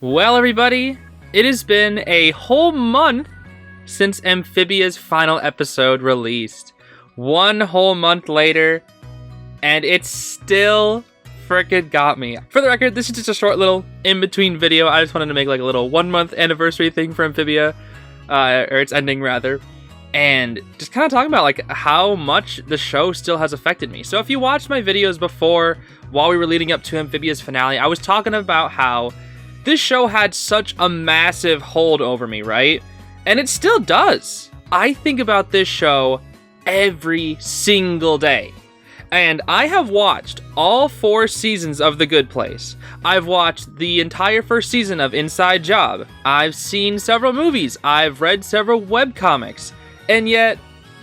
Well, everybody, it has been a whole month since Amphibia's final episode released. 1 whole month later, and it still frickin' got me. For the record, this is just a short little in-between video. I just wanted to make like a little 1-month anniversary thing for Amphibia, or its ending rather, and just kind of talking about like how much the show still has affected me. So if you watched my videos before, while we were leading up to Amphibia's finale, I was talking about how this show had such a massive hold over me, right? And it still does. I think about this show every single day. And I have watched all 4 seasons of The Good Place. I've watched the entire first season of Inside Job. I've seen several movies. I've read several webcomics. And yet,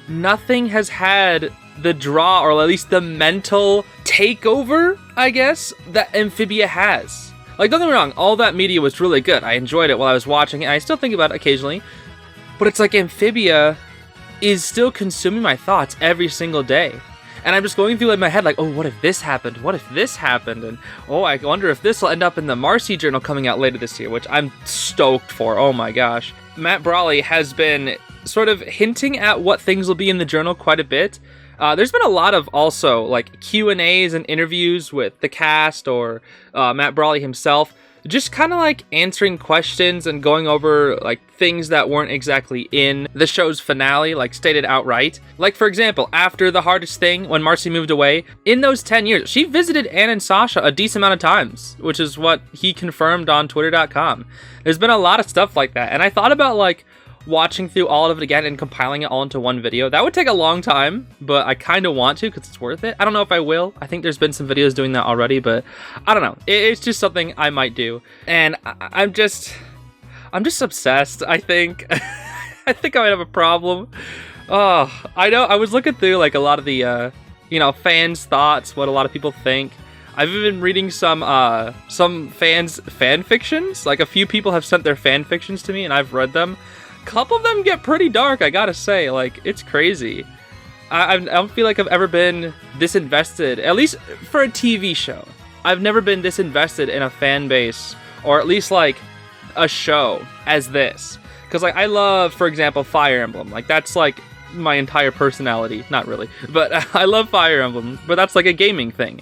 nothing has had the draw, or at least the mental takeover, I guess, that Amphibia has. Like, don't get me wrong, all that media was really good. I enjoyed it while I was watching it, and I still think about it occasionally. But it's like Amphibia is still consuming my thoughts every single day. And I'm just going through in my head like, oh, what if this happened? What if this happened? And oh, I wonder if this will end up in the Marcy journal coming out later this year, which I'm stoked for. Oh my gosh. Matt Brawley has been sort of hinting at what things will be in the journal quite a bit. There's been a lot of also like Q&As and interviews with the cast or Matt Brawley himself, just kind of like answering questions and going over like things that weren't exactly in the show's finale, like stated outright. Like, for example, after The Hardest Thing, when Marcy moved away, in those 10 years, she visited Anne and Sasha a decent amount of times, which is what he confirmed on twitter.com. There's been a lot of stuff like that. And I thought about like watching through all of it again and compiling it all into one video. That would take a long time, but I kind of want to because it's worth it. I don't know if I will. I think there's been some videos doing that already, but I don't know. It's just something I might do. And I'm just obsessed, I think. I think I might have a problem. Oh, I know. I was looking through like a lot of the, fans' thoughts, what a lot of people think. I've been reading some fans' fan fictions. Like a few people have sent their fan fictions to me and I've read them. Couple of them get pretty dark, I gotta say. Like, it's crazy. I don't feel like I've ever been this invested, at least for a TV show. I've never been this invested in a fan base, or at least like a show as this. Because like I love, for example, Fire Emblem. Like that's like my entire personality. Not really, but I love Fire Emblem. But that's like a gaming thing.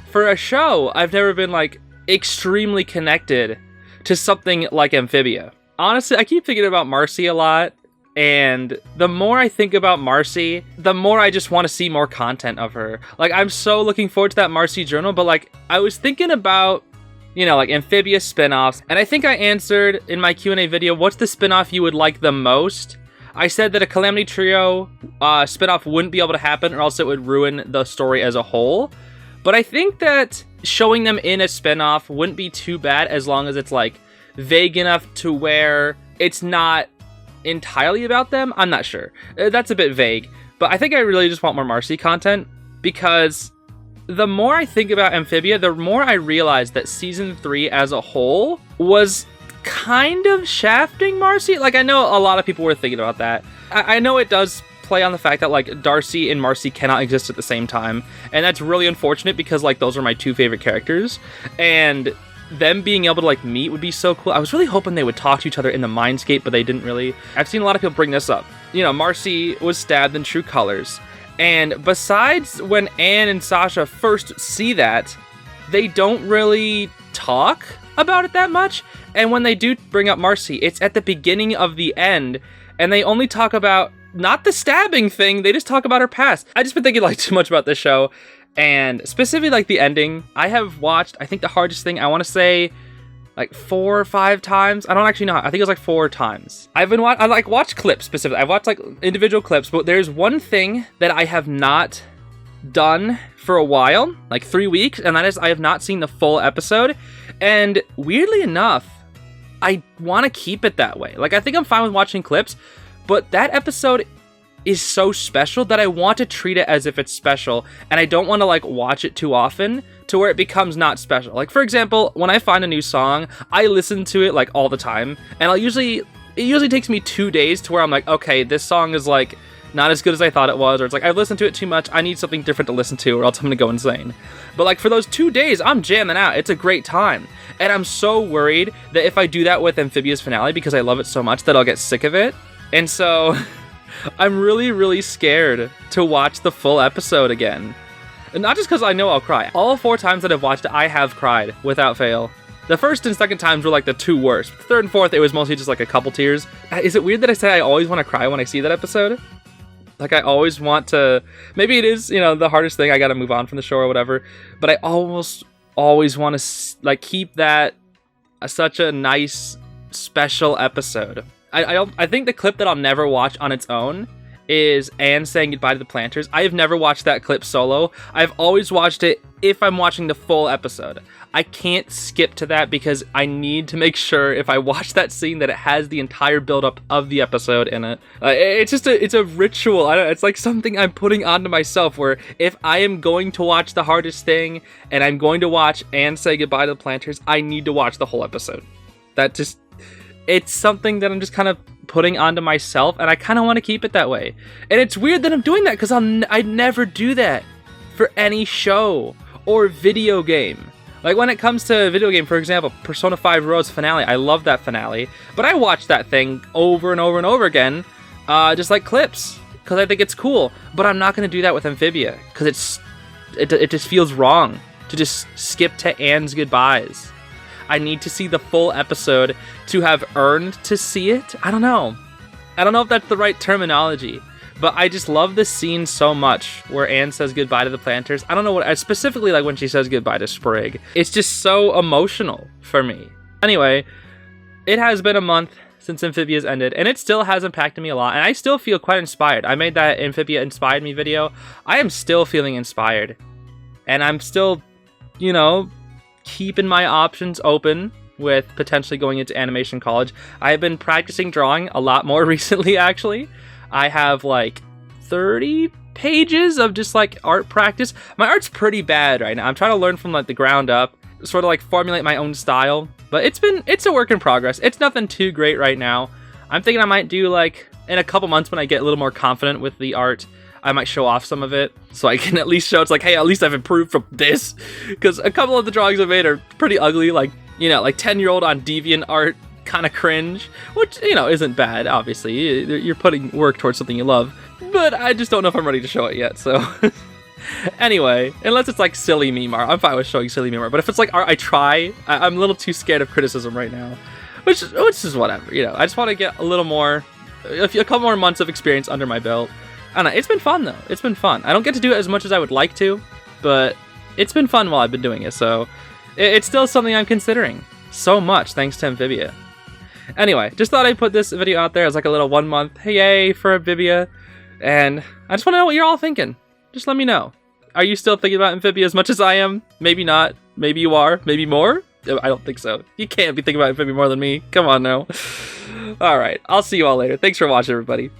For a show, I've never been like extremely connected to something like Amphibia. Honestly, I keep thinking about Marcy a lot, and the more I think about Marcy, the more I just want to see more content of her. Like, I'm so looking forward to that Marcy journal, but like, I was thinking about, like Amphibia spinoffs, and I think I answered in my Q&A video, what's the spinoff you would like the most? I said that a Calamity Trio spinoff wouldn't be able to happen, or else it would ruin the story as a whole. But I think that showing them in a spinoff wouldn't be too bad, as long as it's like vague enough to where it's not entirely about them. I'm not sure. That's a bit vague. But I think I really just want more Marcy content, because the more I think about Amphibia, the more I realize that season 3 as a whole was kind of shafting Marcy. Like, I know a lot of people were thinking about that. I know it does play on the fact that like Darcy and Marcy cannot exist at the same time, and that's really unfortunate because like those are my 2 favorite characters, and them being able to like meet would be so cool. I was really hoping they would talk to each other in the Mindscape, but they didn't really. I've seen a lot of people bring this up. Marcy was stabbed in True Colors, and besides when Anne and Sasha first see that, they don't really talk about it that much. And when they do bring up Marcy, it's at the beginning of the end, and they only talk about not the stabbing thing, they just talk about her past. I just been thinking like too much about this show, and specifically like the ending. I have watched, I think The Hardest Thing, I want to say like 4 or 5 times. I don't actually know. I think it was like 4 times. I watched clips specifically. I've watched like individual clips, but there's one thing that I have not done for a while, like 3 weeks, and that is I have not seen the full episode. And weirdly enough, I want to keep it that way. Like, I think I'm fine with watching clips, but that episode is so special that I want to treat it as if it's special, and I don't want to like watch it too often to where it becomes not special. Like, for example, when I find a new song, I listen to it like all the time, and it usually takes me 2 days to where I'm like, okay, this song is like not as good as I thought it was, or it's like, I've listened to it too much, I need something different to listen to, or else I'm gonna go insane. But like, for those 2 days, I'm jamming out. It's a great time. And I'm so worried that if I do that with Amphibia's finale, because I love it so much, that I'll get sick of it. And so, I'm really, really scared to watch the full episode again. And not just because I know I'll cry. All 4 times that I've watched it, I have cried, without fail. The first and second times were like the 2 worst. The third and fourth, it was mostly just like a couple tears. Is it weird that I say I always want to cry when I see that episode? Like, I always want to... Maybe it is, you know, the hardest thing, I gotta move on from the show or whatever. But I almost always want to, like, keep that such a nice, special episode. I think the clip that I'll never watch on its own is Anne saying goodbye to the planters. I have never watched that clip solo. I've always watched it if I'm watching the full episode. I can't skip to that because I need to make sure if I watch that scene that it has the entire build-up of the episode in it. It's a ritual. It's like something I'm putting onto myself where if I am going to watch The Hardest Thing and I'm going to watch Anne say goodbye to the planters, I need to watch the whole episode. It's something that I'm just kind of putting onto myself, and I kind of want to keep it that way. And it's weird that I'm doing that because I never do that for any show or video game. Like, when it comes to a video game, for example, Persona 5 Royal's finale, I love that finale, but I watch that thing over and over and over again, just like clips, because I think it's cool. But I'm not going to do that with Amphibia, because it just feels wrong to just skip to Anne's goodbyes. I need to see the full episode to have earned to see it. I don't know if that's the right terminology, but I just love this scene so much where Anne says goodbye to the planters. I don't know what, specifically like when she says goodbye to Sprig. It's just so emotional for me. Anyway, it has been a month since Amphibia's ended, and it still has impacted me a lot, and I still feel quite inspired. I made that Amphibia inspired me video. I am still feeling inspired, and I'm still, you know, keeping my options open with potentially going into animation college. I have been practicing drawing a lot more recently, actually. I have like 30 pages of just like art practice. My art's pretty bad right now. I'm trying to learn from like the ground up, sort of like formulate my own style, but it's a work in progress. It's nothing too great right now. I'm thinking I might do like in a couple months when I get a little more confident with the art, I might show off some of it so I can at least show it's like, hey, at least I've improved from this. Because a couple of the drawings I've made are pretty ugly, like, you know, like 10-year-old on DeviantArt kind of cringe, which, you know, isn't bad, obviously. You're putting work towards something you love, but I just don't know if I'm ready to show it yet, so... Anyway, unless it's like silly meme art, I'm fine with showing silly meme art, but if it's like art I try, I'm a little too scared of criticism right now, which is whatever, you know. I just want to get a little more, a couple more months of experience under my belt. I don't know, it's been fun though. It's been fun. I don't get to do it as much as I would like to, but it's been fun while I've been doing it, so it's still something I'm considering so much thanks to Amphibia. Anyway, just thought I'd put this video out there as like a little 1 month, hey yay for Amphibia, and I just want to know what you're all thinking. Just let me know. Are you still thinking about Amphibia as much as I am? Maybe not. Maybe you are. Maybe more? I don't think so. You can't be thinking about Amphibia more than me. Come on now. Alright, I'll see you all later. Thanks for watching, everybody.